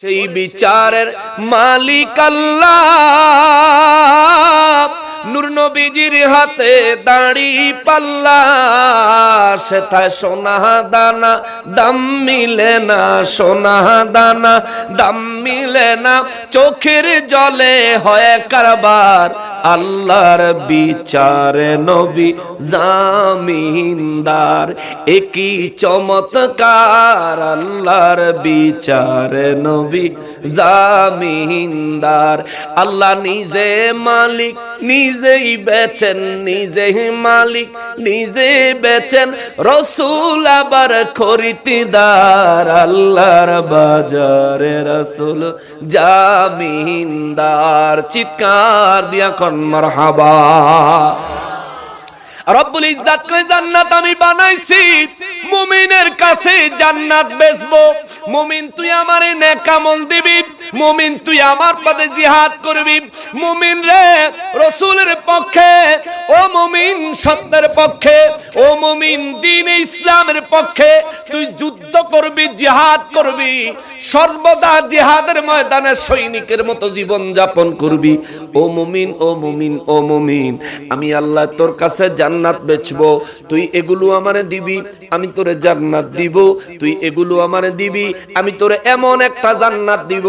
সেই বিচারের মালিক আল্লাহ, নূর নবীজির হাতে দাড়ি পাল্লা, সেথায় সোনা দানা দাম মিলে না, সোনা দানা দাম মিলে না, চোখের জলে হয় কারবার, আল্লাহর বিচারে নবী জামিনদার। একই চমৎকার, আল্লাহর বিচারে নবী জামিনদার। আল্লাহ নিজে মালিক, নিজেই বেচেন, নিজেই মালিক, নিজে বেচেন, রসুল আবার খরিদার, আল্লাহর বাজারে রসুল জামিনদার। চিৎকার দিয়া কন মারহাবা। রব্বুল ইজ্জত কয় জান্নাত আমি বানাইছি, মুমিনের কাছে জান্নাত বেচবো। মুমিন তুই আমারে নেক আমল দিবি, মুমিন তুই আমার পথে জিহাদ করবি, মুমিন রে রাসূলের পক্ষে, ও মুমিন সত্যের পক্ষে, ও মুমিন দ্বীন ইসলামের পক্ষে তুই যুদ্ধ করবি, জিহাদ করবি, সর্বদা জিহাদের ময়দানে সৈনিকের মতো জীবন যাপন করবি। ও মুমিন, ও মুমিন, ও মুমিন, আমি আল্লাহ তোর কাছে জান্নাত বেচবো, তুই এগুলো আমারে দিবি, আমি তোরে জান্নাত দিব। তুই এগুলো আমারে দিবি, আমি তোরে এমন একটা জান্নাত দিব,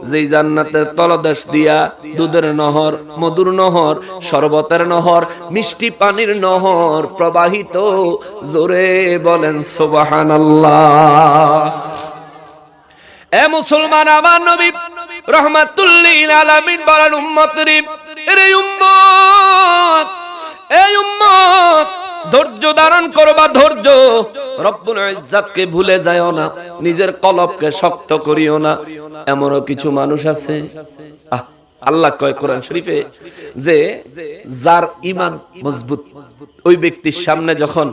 যেই জান্নাতের তলদেশ দিয়া দুধের নহর, মধুর নহর, শরবতের নহর, মিষ্টি পানির নহর প্রবাহিত। জোরে বলেন সুবহানাল্লাহ। এ মুসলমান, আমার নবী রাহমাতুল লিল আলামিন বলেন, উম্মতরি, এরে উম্মত, এই উম্মত ধৈর্য ধারণ করবা, ধৈর্য। রব্বুল ইজ্জতকে ভুলে যাও না, নিজের কলবকে শক্ত করিও না। এমনও কিছু মানুষ আছে, আল্লাহ কয় কোরআন শরীফে, যে যার ঈমান মজবুত, ওই ব্যক্তির সামনে যখন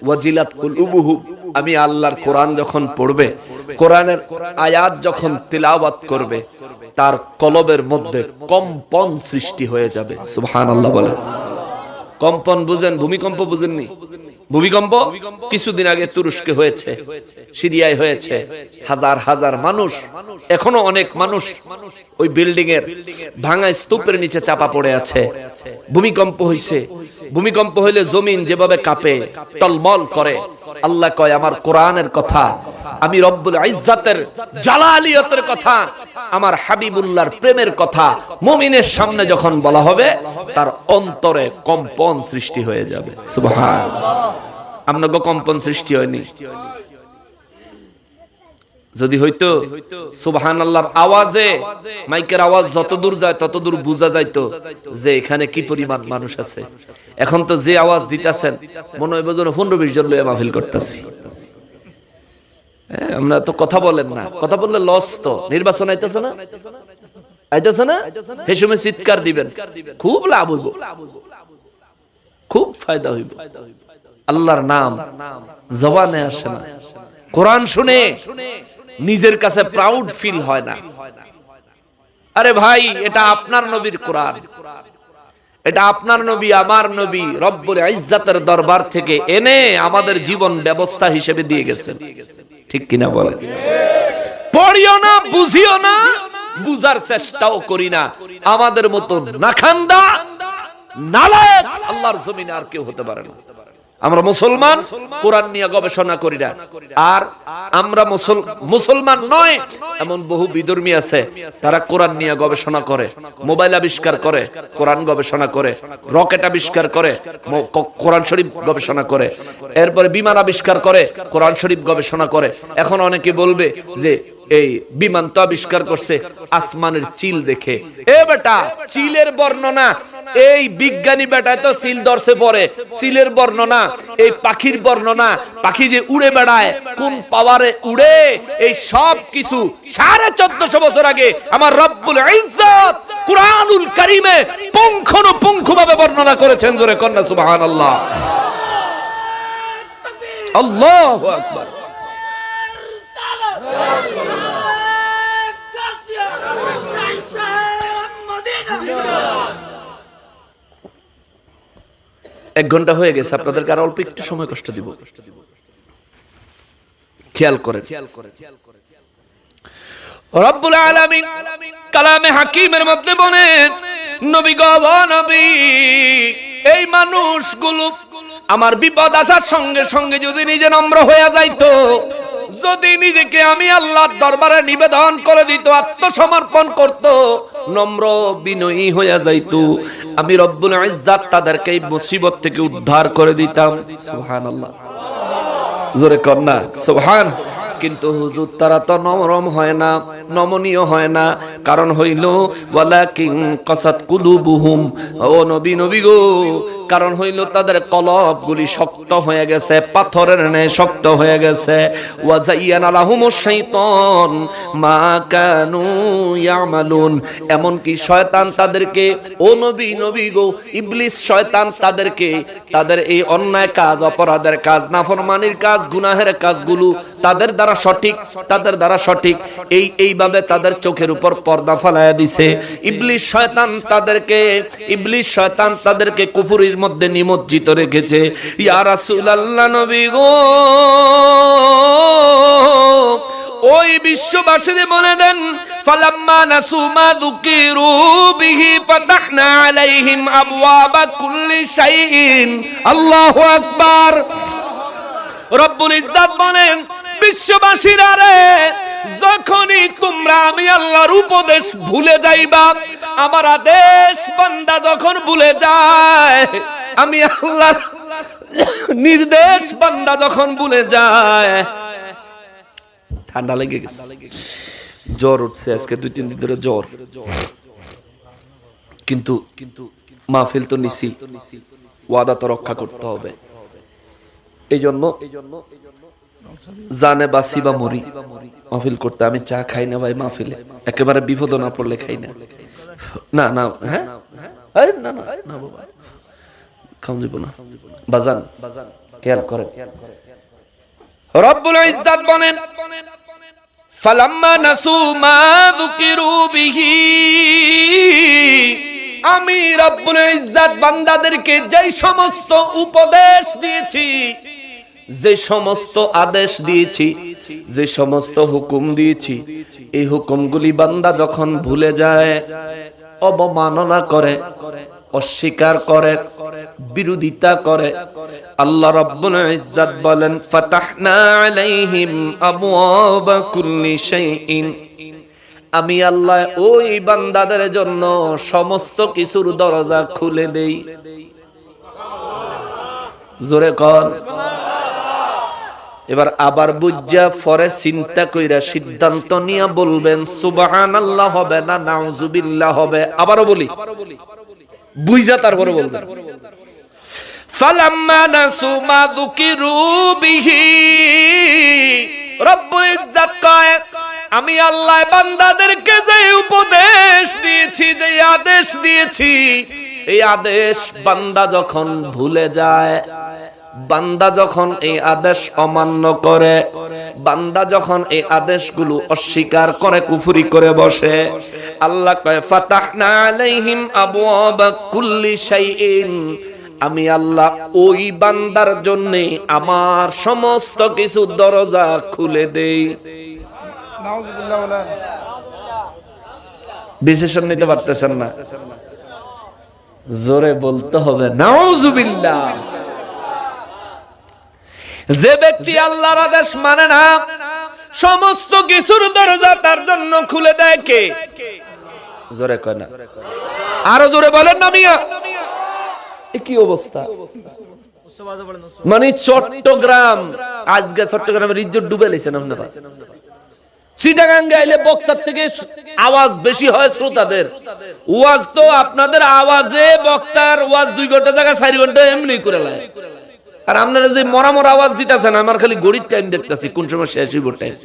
ওয়াজিলাত কুলুবুহুম, আমি আল্লাহর কোরআন যখন পড়বে, কোরআনের আয়াত যখন তিলাওয়াত করবে, তার কলবের মধ্যে কম্পন সৃষ্টি হয়ে যাবে। সুবহানাল্লাহ বলেন। কম্পন বুঝেন? ভূমিকম্প বুঝেননি? ভূমিকম্প কিছুদিন আগে তুরস্কে হয়েছে, সিরিয়ায় হয়েছে, হাজার হাজার মানুষ, এখনো অনেক মানুষ ওই বিল্ডিং এর ভাঙা স্তূপের নিচে চাপা পড়ে আছে। ভূমিকম্প হইছে, ভূমিকম্প হইলে জমিন যেভাবে কাঁপে, টলমল করে, আল্লাহ কয় আমার কোরআনের কথা, আমি রব্বুল ইজ্জতের জালালিয়তের কথা, আমার হাবিবুল্লাহর প্রেমের কথা মুমিনের সামনে যখন বলা হবে, তার অন্তরে কম্পন সৃষ্টি হয়ে যাবে। সুবহানাল্লাহ। আপনাকে কম্পন সৃষ্টি হয়নি? যদি হইতো, সুবহানাল্লাহর আওয়াজে, মাইকের আওয়াজ যত দূর যায় তত দূর বোঝা যাইতো যে এখানে কি পরিমাণ মানুষ আছে। এখন তো যে আওয়াজ দিতেছেন, মনে হয় বোঝানো 15-20 জন লইয়া মাহফিল করতেছি। আমরা তো কথা বলেন না, কথা বললে লস। তো নির্বাচন আইতেছে না, আইতেছে না, সেই সময় চিৎকার দিবেন, খুব লাভ হইব, খুব ফায়দা হইব। আল্লাহর নাম জবানে আসে না, কোরআন শুনে নিজের কাছে প্রাউড ফিল হয় না। আরে ভাই, এটা আপনার নবীর কোরআন, এটা আপনার নবী, আমার নবী রব্বুল ইজ্জতের দরবার থেকে এনে আমাদের জীবন ব্যবস্থা হিসেবে দিয়ে গেছেন। ঠিক কিনা বলেন? পড়িও না, বুঝিও না, বুঝার চেষ্টাও করি না। আমাদের মতো নাখান্দা, নালায়েক আল্লাহর জমিনে আর কেউ হতে পারে না। আমরা মুসলমান, কোরআন নিয়ে গবেষণা করি না। আর আমরা মুসলমান নয় এমন বহু বিধর্মী আছে, তারা কোরআন নিয়ে গবেষণা করে, মোবাইল আবিষ্কার করে, কোরআন গবেষণা করে, রকেট আবিষ্কার করে, কোরআন শরীফ গবেষণা করে, এরপরে বিমান আবিষ্কার করে, কোরআন শরীফ গবেষণা করে। এখন অনেকে বলবে যে এই বিমান তো আবিষ্কার করছে আসমানের চিল দেখে। এ বেটা, চিলের বর্ণনা, এই বিজ্ঞানী বেটায় তো সিল ধরছে পরে, সিলের বর্ণনা, এই পাখির বর্ণনা, পাখি যে উড়ে বেড়ায়, কোন পাওয়ারে উড়ে, এই সব কিছু 1450 বছর আগে আমার রব্বুল ইজ্জত কুরআনুল কারীমে পুঙ্খানুপুঙ্খভাবে বর্ণনা করেছেন। জোরে কন্যা সুবহানাল্লাহ। আল্লাহু আকবার। এক ঘন্টা হয়ে গেছে, আপনাদেরকে আর অল্প একটু সময় কষ্ট দিব, খেয়াল করেন। রব্বুল আলামিন কালামে হাকিমের মধ্যে বলেন, নবী গো নবী, এই মানুষগুলো আমার বিপদ আসার সঙ্গে সঙ্গে যদি নিজে নম্র হয়ে যাইতো, যদি নিজেকে আমি আল্লাহর দরবারে নিবেদন করে দিত, আত্মসমর্পণ করত, নম্র বিনয়ী হয়ে যাইতো, আমি রব্বুল ইজ্জাত তাদেরকে এই মুসিবত থেকে উদ্ধার করে দিতাম। সুবহানাল্লাহ, জোরে কর না সুবহান। কিন্তু হুজুর তারা তো নরম হয় না, নমনীয় হয় না। কারণ হইল ওয়ালাকিন কাসাত কুলুবুহুম, ও নবী নবী গো, কারণ হইল তাদের কলবগুলি শক্ত হয়ে গেছে, পাথরের ন্যায় শক্ত হয়ে গেছে। ওয়া যায়্যানা লাহুমুশ শাইতান মা কানু ইয়ামালুন, এমন কি শয়তান তাদেরকে, ও নবী নবী গো, ইবলিস শয়তান তাদেরকে তাদের এই অন্যায় কাজ, অপরাধের কাজ, নাফরমানির কাজ, গুনাহের কাজগুলো তাদের দ্বারা সঠিক এইভাবে তাদের চোখের উপর পর্দা ফেলায়া দিছে। ইবলিস শয়তান তাদেরকে কুফরির মধ্যে নিমজ্জিত রেখেছে। ইয়া রাসূলুল্লাহ নবী গো, ওই বিশ্ববাসীদের বলে দেন, ফালাম্মা নাসু মা যুকিরু বিহি ফাতাহনা আলাইহিম আবওয়াবা কুল্লি শাইইন। আল্লাহু আকবার। রব্বুল ইজ্জাত বলেন, বিশ্ববাসীরা রে, যখনই তোমরা আমি আল্লাহর উপদেশ ভুলে যাইবা, আমার আদেশ বান্দা যখন ভুলে যায়, আমি আল্লাহর নির্দেশ বান্দা যখন ভুলে যায়, ঠান্ডা লেগে গেছে, জ্বর উঠছে আজকে 2-3 দিন ধরে জ্বর, কিন্তু মাহফিল তো নিছি, ওয়াদা তো রক্ষা করতে হবে। এই জন্য জানে বাসি বা মরি মাহফিল করতে। আমি চা খাই না ভাই মাহফিলে, একেবারে বিপদ না পড়লে খাই না। না না, হ্যাঁ না না না বাবা, খাওয়া যাব না বাজান, খেয়াল করেন। রব্বুল ইজ্জাত বলেন, ফালাম্মা নাসু মা যুকিরু বিহি, আমি রব্বুল ইজ্জাত বান্দাদেরকে যেই সমস্ত উপদেশ দিয়েছি, যে সমস্ত আদেশ দিয়েছি, যে সমস্ত হুকুম দিয়েছি, এই হুকুমগুলি বান্দা যখন ভুলে যায়, অবমাননা করে, অস্বীকার করে, বিরোধিতা করে, আল্লাহ রাব্বুল ইজ্জাত বলেন, ফাতাহনা আলাইহিম আবওয়াবা কুল্লি শাইইন, আমি আল্লাহ ওই বান্দাদের জন্য সমস্ত কিছুর দরজা খুলে দেই। জোরে কর। এবার আবার বুঝা পরে চিন্তা কইরা সিদ্ধান্ত নিয়ে বলবেন সুবহানাল্লাহ হবে না নাউজুবিল্লাহ হবে। আবারও বলি, বুঝা তারপরে বলবেন। ফালাম্মা নাসু মা যুকিরু বিহি, রব্বুল ইজ্জাত কয়, আমি আল্লাহ বান্দাদেরকে যে উপদেশ দিয়েছি, যে আদেশ দিয়েছি, এই আদেশ বান্দা যখন ভুলে যায়, বান্দা যখন এই আদেশ অমান্য করে, বান্দা যখন এই আদেশগুলো অস্বীকার করে, কুফরি করে বসে, আল্লাহ কয় ফাতাহনা আলাইহিম আবওয়াবা কুল্লি শাইইন, আমি আল্লাহ ওই বান্দার জন্য আমার সমস্ত কিছু দরজা খুলে দেই। ডিসিশন নিতে পারতেছেন না, জোরে বলতে হবে নাউজুবিল্লাহ। যে ব্যক্তি আল্লাহর আদেশ মানে না, সমস্ত কিছুর দরজা তার জন্য খুলে দেয় কে? জোরে কয় না, আরো জোরে বলেন না মিয়া। কি অবস্থা, মানে চট্টগ্রাম, আজকে চট্টগ্রামের ইজ্জত ডুবে লেছেন আপনারা। চিটাগাং গাইলে বক্তার থেকে আওয়াজ বেশি হয় শ্রোতাদের। ওয়াজ তো আপনাদের আওয়াজে বক্তার ওয়াজ 2 ঘন্টা জায়গা 4 ঘন্টা এমনি করে লাগে। আর আপনারা যে মরা আওয়াজ দিতেছেন, আমার খালি ঘড়ির টাইম দেখতেছি কোন সময় শেষ হইব টাইম।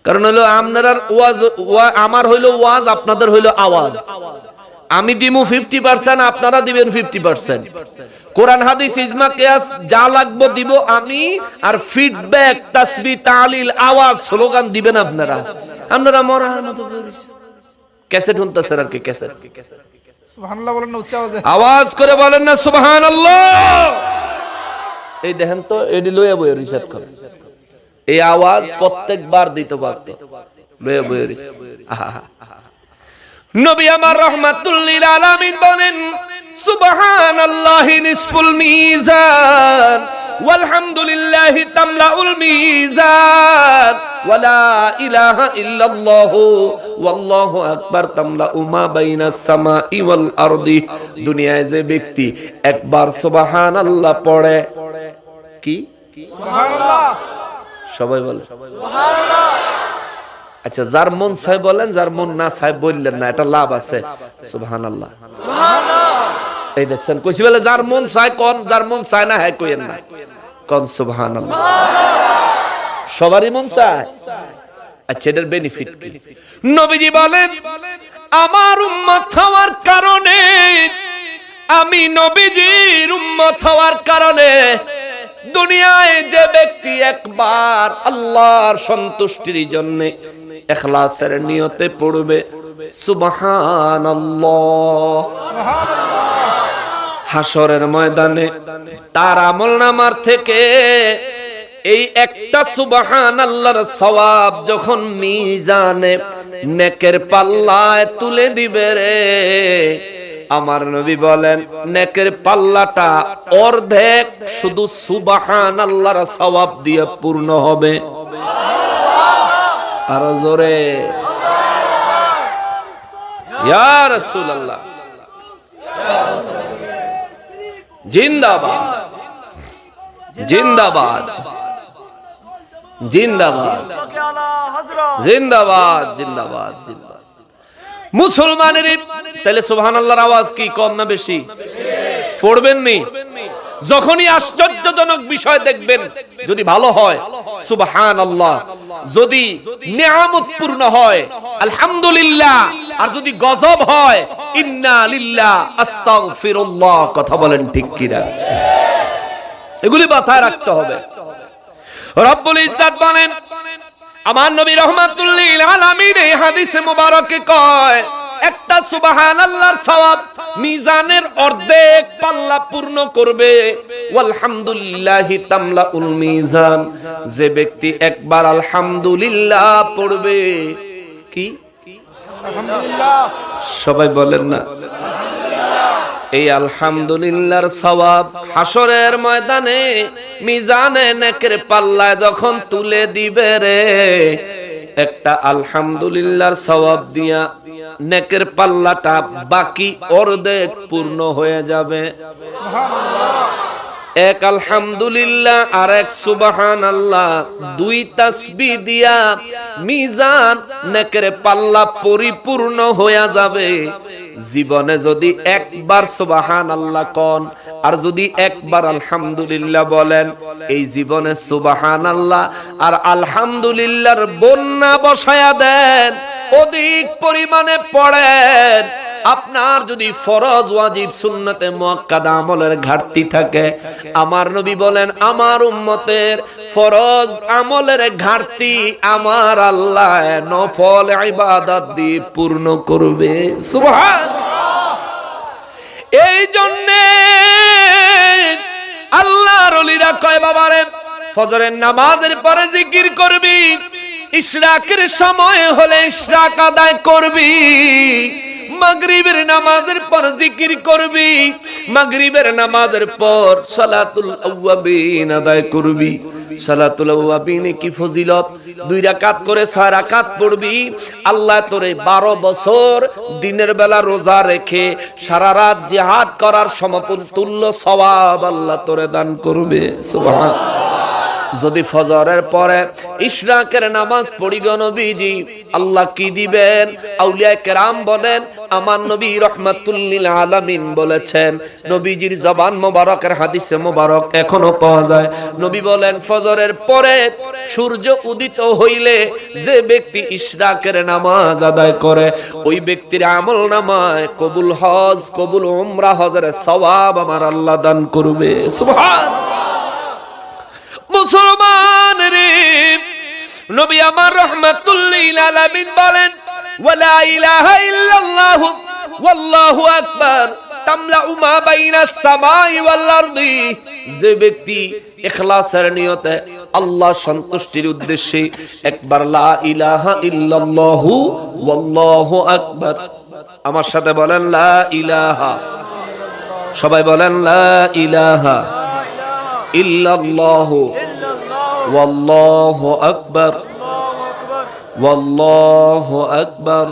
কারণ হলো আপনারা ওয়াজ, আমার হইলো ওয়াজ, আপনাদের হইলো আওয়াজ। আমি দিমু 50%, আপনারা দিবেন 50%। কোরআন হাদিস ইজমা কিয়াস যা লাগবে দিব আমি, আর ফিডব্যাক, তাসবিহ, তাহলিল, আওয়াজ, স্লোগান দিবেন আপনারা। আপনারা মরার মতো ক্যাসেট শুনতেছেন আর কি, ক্যাসেট। সুবহানাল্লাহ বলেন না উচ্চ আওয়াজে, আওয়াজ করে বলেন না সুবহানাল্লাহ। এই দেখেন তো, এডি লইয়া বইয়া রিসার্চ করে, এই আওয়াজ প্রত্যেকবার দিতে পারতো। লয়ে বইরিস। নবী আমার রাহমাতুল লিল আলামিন বলেন সুবহানাল্লাহি নিসফুল মিজান ওয়ালহামদুলিল্লাহি তামলাউল মিজান ওয়ালা ইলাহা ইল্লাল্লাহু ওয়াল্লাহু আকবার তামলাউ মা বাইনাস সামাই ওয়াল আরদি। দুনিয়ায় যে ব্যক্তি একবার সুবহানাল্লাহ পড়ে, কি সুবহানাল্লাহ, সবাই বলে সুবহানাল্লাহ। আচ্ছা, যার মন চায় বলেন, যার মন না চায় বললেন না, এটা লাভ আছে। সুবহানাল্লাহ সুবহানাল্লাহ। এই দেখছেন কইছি বলে যার মন চায় কোন, যার মন চায় না হ্যাঁ কইেন না, কোন সুবহানাল্লাহ। সবারই মন চায়। আচ্ছা, এটার বেনিফিট কি? নবীজি বলেন আমার উম্মত হওয়ার কারণে, আমি নবীজির উম্মত হওয়ার কারণে দুনিয়ায় যে ব্যক্তি একবার আল্লাহর সন্তুষ্টির জন্য ইখলাসের নিয়তে পড়বে সুবহানাল্লাহ, হাসরের ময়দানে তার আমলনামার থেকে এই একটা সুবহানাল্লাহর সওয়াব যখন মিজানে নেকের পাল্লায় তুলে দিবে রে, আমার নবী বলেন নেকের পাল্লাটা অর্ধেক শুধু সুবহানাল্লাহর সওয়াব দিয়ে পূর্ণ হবে। আরো জোরে ইয়া রাসূলুল্লাহ, জিন্দাবাদ জিন্দাবাদ জিন্দাবাদ জিন্দাবাদ জিন্দাবাদ জিন্দাবাদ। মুসলমানের তাহলে সুবহানাল্লাহর আওয়াজ কি কম না বেশি? পড়বেন নি? যখনই আশ্চর্যজনক বিষয় দেখবেন, যদি ভালো হয় সুবহানাল্লাহ, যদি নিয়ামত পূর্ণ হয় আলহামদুলিল্লাহ, আর যদি গজব হয় ইন্না লিল্লাহ আস্তাগফিরুল্লাহ। কথা বলেন ঠিক কিনা? এগুলি মাথায় রাখতে হবে। রব্বুল ইজ্জত বলেন, আমার নবী রাহমাতুল লিল আলামিন এই হাদিসে মুবারকে কয় একটা সুবহানাল্লাহর সওয়াব মিজানের অর্ধেক পাল্লা পূর্ণ করবে। ওয়ালহামদুলিল্লাহি তামলাউল মিজান, যে ব্যক্তি একবার আলহামদুলিল্লাহ পড়বে, কি আলহামদুলিল্লাহ, সবাই বলেন না এই আলহামদুলিল্লাহর সওয়াব হাসরের ময়দানে মিজানে নেকের পাল্লায় যখন তুলে দিবে রে, একটা আলহামদুলিল্লাহর সওয়াব দিয়া নেকের পাল্লাটা বাকি অর্ধেক পূর্ণ হয়ে যাবে। এক আলহামদুলিল্লাহ আর এক সুবহানাল্লাহ, দুই তাসবিহ দিয়া মিজান নেকের পাল্লা পরিপূর্ণ হয়ে যাবে। জীবনে যদি একবার সুবহানাল্লাহ কোন আর যদি একবার আলহামদুলিল্লাহ বলেন, এই জীবনে সুবহানাল্লাহ আর আলহামদুলিল্লাহর বন্যা বসায়া দেন, অধিক পরিমাণে পড়েন। আপনার যদি ফরজ ওয়াজিব সুন্নতে মুআক্কাদা আমলের ঘাটতি থাকে, আমার নবী বলেন আমার উম্মতের ফরজ আমলের ঘাটতি আমার আল্লাহ নফল ইবাদত দিয়ে পূর্ণ করবে। সুবহানাল্লাহ। এই জন্য আল্লাহর ওলিরা কয় বাবারে ফজরের নামাজের পরে জিকির করবি, ইশরাকের সময় হলে ইশরাক আদায় করবি, মাগরিবের নামাজের পর জিকির করবি, মাগরিবের নামাজের পর সালাতুল আওয়াবিন আদায় করবি। সালাতুল আওয়াবিনে কি ফজিলত, 2 রাকাত করে 6 রাকাত পড়বি। আল্লাহ তোরে 12 বছর দিনের বেলা রোজা রেখে সারা রাত জিহাদ করার সমতুল্য সওয়াব আল্লাহ তোরে দান করবে। সুবহানাল্লাহ। যদি ফজরের পরে ইশরাকের নামাজ পড়ি গো নবীজি, আল্লাহ কি দিবেন? আউলিয়া কেরাম বলেন, আমার নবী রাহমাতুল লিল আলামিন বলেছেন, নবীজির জবান মোবারকের হাদিসে মোবারক এখনো পাওয়া যায়। নবী বলেন ফজরের পরে সূর্য উদিত হইলে যে ব্যক্তি ইশরাকের নামাজ আদায় করে, ওই ব্যক্তির আমল নামায় কবুল হজ, কবুল উমরা, হজের সওয়াব আমার আল্লাহ দান করবে। সুবহানাল্লাহ। মুসলমান রে, নবী আমার রাহমাতুল লিল আলামিন বলেন ওয়ালা ইলাহা ইল্লাল্লাহ ওয়াল্লাহু আকবার তামলাউ মা বাইনাস সামাই ওয়াল আরদি। যে ব্যক্তি ইখলাসের নিয়তে আল্লাহ সন্তুষ্টির উদ্দেশ্যে একবার লা ইলাহা ইল্লাল্লাহু ওয়াল্লাহু আকবার। আমার সাথে বলেন লা ইলাহা, সবাই বলেন লা ইলাহা ইল্লাল্লাহু ওয়াল্লাহু আকবার, ওয়াল্লাহু আকবার।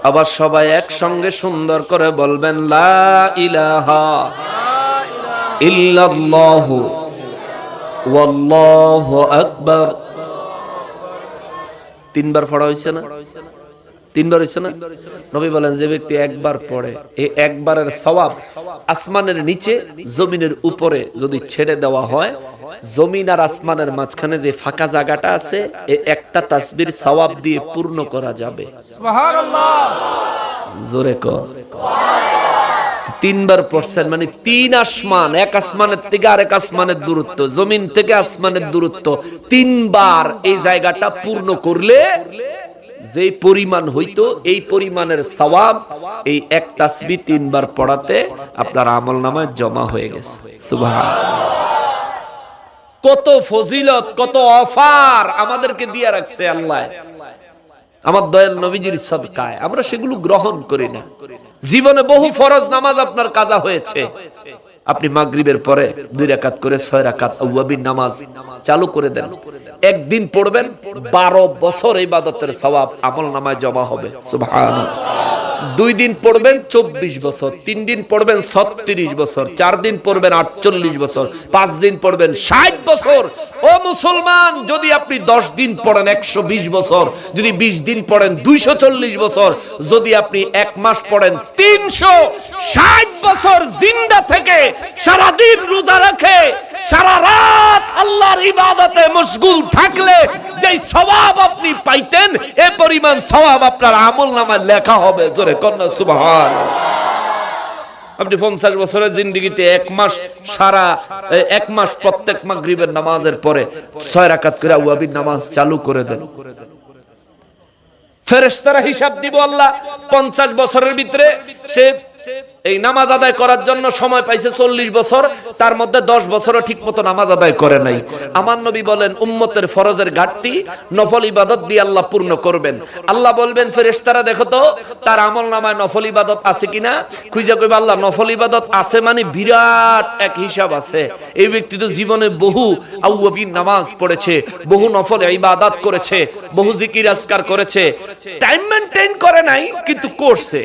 আবার সবাই একসঙ্গে সুন্দর করে বলবেন লা ইলাহা ইল্লাল্লাহু ওয়াল্লাহু আকবার। তিনবার পড়া হয়েছে না? তিনবার হয়েছে না? নবী বলেন যে ব্যক্তি একবার পড়ে, এই একবারের সওয়াব আসমানের নিচে জমিনের উপরে যদি ছেড়ে দেওয়া হয়, জমিন আর আসমানের মাঝখানে যে ফাঁকা জায়গাটা আছে, এই একটা তাসবির সওয়াব দিয়ে পূর্ণ করা যাবে। সুবহানাল্লাহ, জোরে কর। তিনবার পড়ছেন মানে তিন আসমান, এক আসমানের থেকে আরেক আসমানের দূরত্ব, জমিন থেকে আসমানের দূরত্ব, তিনবার এই জায়গাটা পূর্ণ করলে যে পরিমাণ হইতো, এই পরিমাণের সওয়াব এই এক তাসবিহ তিনবার পড়াতে আপনার আমলনামায় জমা হয়ে গেছে। সুবহানাল্লাহ, কত ফজিলত, কত অফার আমাদেরকে দিয়ে রাখছে আল্লাহ আমার দয়াল নবীজির সদকায়। আমরা সেগুলো গ্রহণ করি না। জীবনে বহু ফরজ নামাজ আপনার কাজা হয়েছে, আপনি মাগরিবের পরে 2 রাকাত করে 6 রাকাত আওয়াবিন নামাজ চালু করে দেন, একদিন পড়বেন 12 বছর ইবাদতের সওয়াব আমলনামায় জমা হবে। সুবহানাল্লাহ। 2 দিন পড়বেন 24 বছর, 3 দিন পড়বেন 36 বছর, 4 দিন পড়বেন 48 বছর, 5 দিন পড়বেন 60 বছর। ও মুসলমান, যদি আপনি 10 দিন পড়েন 120 বছর, যদি 20 দিন পড়েন 240 বছর, যদি আপনি 1 মাস পড়েন 360 বছর, জিন্দা থেকে সারা দিন রোজা রাখে সারা রাত আল্লাহর ইবাদতে মশগুল থাকলে যেই সওয়াব আপনি পাইতেন, এই পরিমাণ সওয়াব আপনার আমলনামায় লেখা হবে। জোরে কন্যা সুবহানাল্লাহ। আপনি 50 বছরের জিন্দেগিতে 1 মাস, সারা 1 মাস প্রত্যেক মাগরিবের নামাজের পরে 6 রাকাত করে আওয়াবিন নামাজ চালু করে দেন, ফেরেশতারা হিসাব দিব আল্লাহ 50 বছরের ভিতরে সে এই নামাজ আদায় করার জন্য সময় পাইছে 40 বছর, তার মধ্যে 10 বছরও ঠিক মতো নামাজ আদায় করে নাই। আমার নবী বলেন উম্মতের ফরজের ঘাটতি নফল ইবাদত দিয়ে আল্লাহ পূর্ণ করবেন। আল্লাহ বলবেন ফেরেশতারা দেখো তো তার আমলনামায় নফল ইবাদত আছে কিনা, খুঁজে কইবে আল্লাহ নফল ইবাদত আছে মানে বিরাট এক হিসাব আছে। এই ব্যক্তি তো জীবনে বহু আওয়াবিন নামাজ পড়েছে, বহু নফল ইবাদত করেছে, বহু জিকির আজকার করেছে, টাইম মেইনটেইন করে নাই কিন্তু করছে।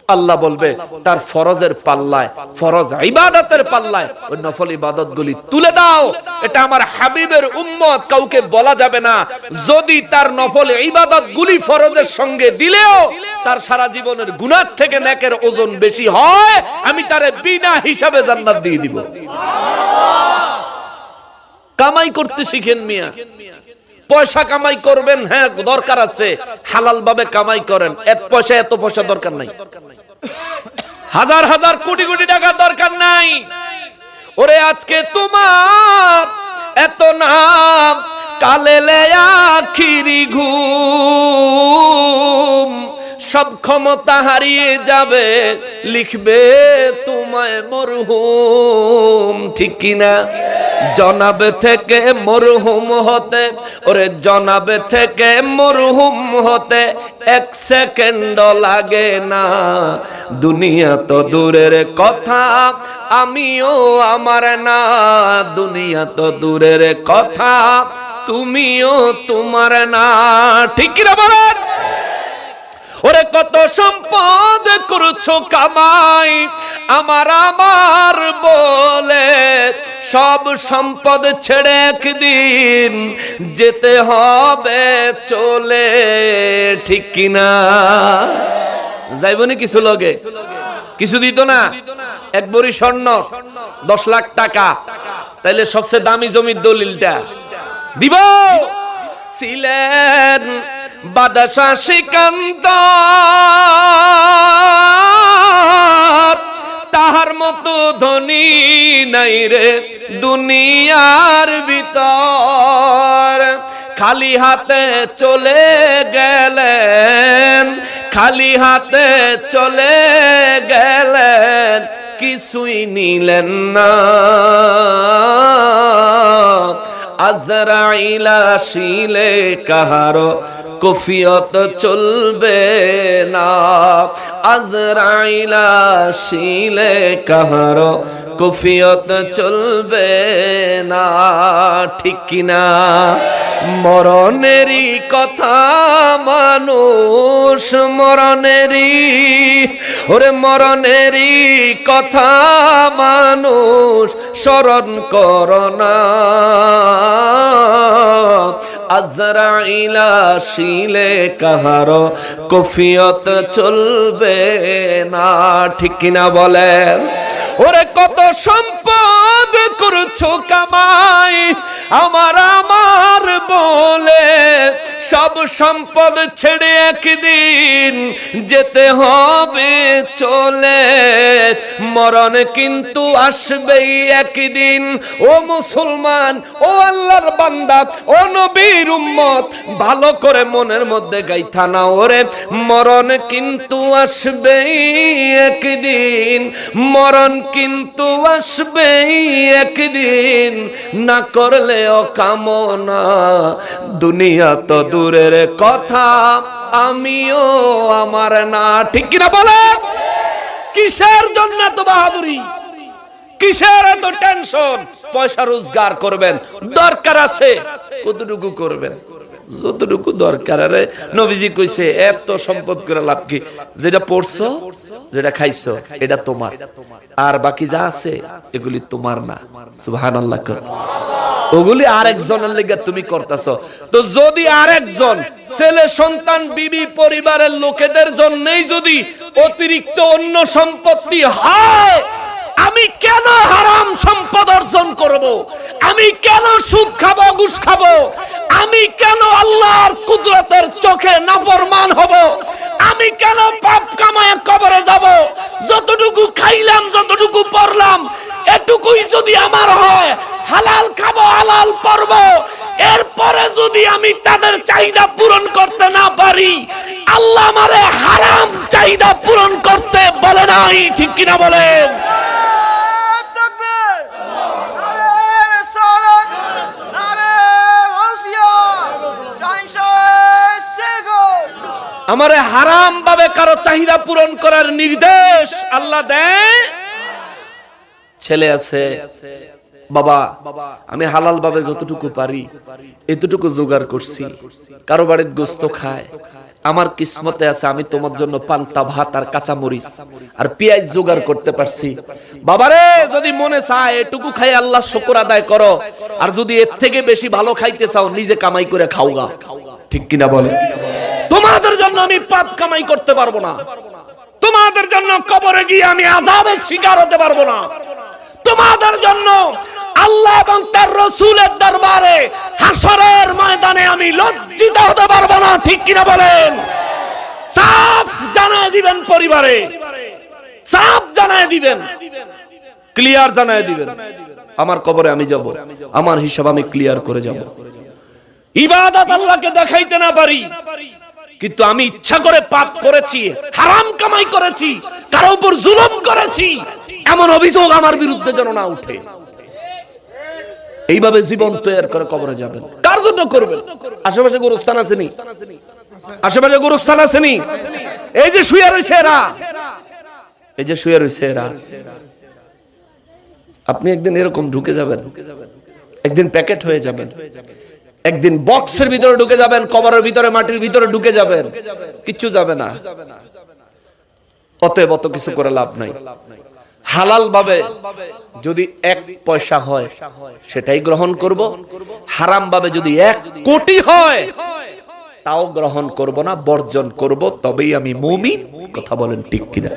আল্লাহ বলবে তার ফরজের পাল্লায়, ফরজ ইবাদতের পাল্লায় ওই নফল ইবাদতগুলি তুলে দাও। এটা আমার হাবিবের উম্মত, কাউকে বলা যাবে না। যদি তার নফল ইবাদতগুলি ফরজের সঙ্গে দিলেও তার সারা জীবনের গুনাহ থেকে নেকের ওজন বেশি হয়, আমি তারে বিনা হিসাবে জান্নাত দিয়ে দিব। কামাই করতে শিখেন মিয়া, পয়সা কামাই করবেন, হ্যাঁ দরকার আছে, হালাল ভাবে কামাই করেন, এত পয়সা দরকার নাই, হাজার হাজার কোটি কোটি টাকা দরকার নাই। ওরে আজকে তোমার এত নাম, কালেলে আখিরি ঘুম, সব ক্ষমতা হারিয়ে যাবে, লিখবে তোমায় মরহুম, ঠিক কিনা? জনাবে থেকে মরহুম হতে, ওরে জনাবে থেকে মরহুম হতে 1 সেকেন্ড লাগে না। দুনিয়া তো দূরের কথা, আমিও আমার না, দুনিয়া তো দূরের কথা, তুমিও তোমার না, ঠিক কিনা বলেন? ওরে কত সম্পদ করছো কামাই, আমার বলে সব সম্পদ ছেড়ে একদিন যেতে হবে চলে, ঠিক কিনা? যাইবনি কিছু লগে, কিছু দিত না, 1 ভরি স্বর্ণ 10 লাখ টাকা, তাইলে সবচেয়ে দামি জমির দলিলটা দিব। ছিলেন বাদশা সিকান্দার, তাহার মতো ধনী নাই রে দুনিয়ার ভিতর। খালি হাতে চলে গেলেন, খালি হাতে চলে গেলেন, কিছুই নিলেন না, আজরাইল আসিলে কাহারো কফিয়ত চলবে না, আজরাইল আসিলে কাহারো কফিয়ত চলবে না, ঠিক কিনা? মরণেরই কথা মানুষ, মরণেরই ওরে মরণেরই কথা মানুষ স্মরণ করোনা, আজরাইল আসিলে কাহারো কফিয়ত চলবে না, ঠিক কিনা বলেন? ওরে কত সম্পদ করছো কামাই আমার আমার বলে, সব সম্পদ ছেড়ে একদিন যেতে হবে চলে, মরণ কিন্তু আসবেই একদিন। ও মুসলমান, ও আল্লাহর বান্দা, ও নবীর উম্মত, ভালো করে মনের মধ্যে গাইথা না, ওরে মরণ কিন্তু আসবেই একদিন, মরণ কিন্তু আসবেই একদিন, না করলেও কামনা দুনিয়া তো দূরের কথা, আমিও আমার না, ঠিক কিনা বলে? কিসের জন্য এত বাহাদুরি, কিসের এত টেনশন? পয়সা রোজগার করবেন, দরকার আছে কতটুকু করবেন, যতটুকু দরকার। আরে নবীজি কইছে এত সম্পদ করে লাভ কি? যেটা পড়ছো, যেটা খাইছো, এটা তোমার, আর বাকি যা আছে এগুলি তোমার না। সুবহানাল্লাহ। ওগুলি আরেকজনের লেগে তুমি করতেছো। তো যদি আরেকজন ছেলে সন্তান বিবি পরিবারের লোকেদের জন্যই যদি অতিরিক্ত অন্য সম্পত্তি হয়, আমি কেন হারাম সম্পদ অর্জন করব? আমি কেন সুদ খাবো, ঘুষ খাবো? আমি কেন আল্লাহর কুদরতের চোখে নাফরমান হব? আমি কেন পাপ কামায় কবরে যাব? যতটুকু খাইলাম, যতটুকু পড়লাম, এটুকুই যদি আমার হয়, হালাল খাবো, হালাল পড়বো, এরপরে যদি আমি তাদের চাহিদা পূরণ করতে না পারি, আল্লাহ আমারে হারাম চাহিদা পূরণ করতে বলে নাই, ঠিক কিনা বলেন? আমারে হারাম ভাবে কারো চাহিদা পূরণ করার নির্দেশ আল্লাহ দেয়। ছেলে আছে, বাবা আমি হালাল ভাবে যতটুকু পারি এতটুকু জোগাড় করছি, কারো বাড়ির গোস্ত খায়, আমার কিসমতে আছে আমি তোমার জন্য পান্তা ভাত আর কাঁচা মরিচ আর পেঁয়াজ জোগাড় করতে পারছি। বাবারে যদি মনে চায় এটুকু খাই আল্লাহ শুকর আদায় করো, আর যদি এর থেকে বেশি ভালো খাইতে চাও নিজে কামাই করে খাওগা, ঠিক কিনা বলে? তোমাদের জন্য আমি পাপ কামাই করতে পারবো না, তোমাদের জন্য কবরে গিয়ে আমি আযাবের শিকার হতে পারবো না, তোমাদের জন্য আল্লাহ এবং তার রাসূলের দরবারে হাসরের ময়দানে আমি লজ্জিত হতে পারবো না, ঠিক কিনা বলেন? সাফ জানায় দিবেন পরিবারে, সাফ জানায় দিবেন, ক্লিয়ার জানায় দিবেন, আমার কবরে আমি যাব, আমার হিসাব আমি ক্লিয়ার করে যাব। ইবাদত আল্লাহকে দেখাইতে না পারি, কিন্তু আমি ইচ্ছা করে পাপ করেছি, হারাম কামাই করেছি, কারো উপর জুলুম করেছি, এমন অভিযোগ আমার বিরুদ্ধে যেন না উঠে। এইভাবে জীবন তৈরি করে কবরে যাবেন। কার জন্য করবেন? আশেপাশে গোরস্থান আছে নি? আশেপাশে গোরস্থান আছে নি? এই যে শুয়ে রয়েছে এরা, এই যে শুয়ে রয়েছে এরা, আপনি একদিন এরকম ঢুকে যাবেন, একদিন প্যাকেট হয়ে যাবেন, একদিন বক্সের ভিতরে ঢুকে যাবেন, কবরের ভিতরে মাটির ভিতরে ঢুকে যাবেন, কিচ্ছু যাবে না। অতএব অত কিছু করে লাভ নাই। হালাল ভাবে যদি 1 পয়সা হয় সেটাই গ্রহণ করব, হারাম ভাবে যদি 1 কোটি হয় তাও গ্রহণ করব না, বর্জন করব, তবেই আমি মুমিন। কথা বলেন ঠিক কিনা?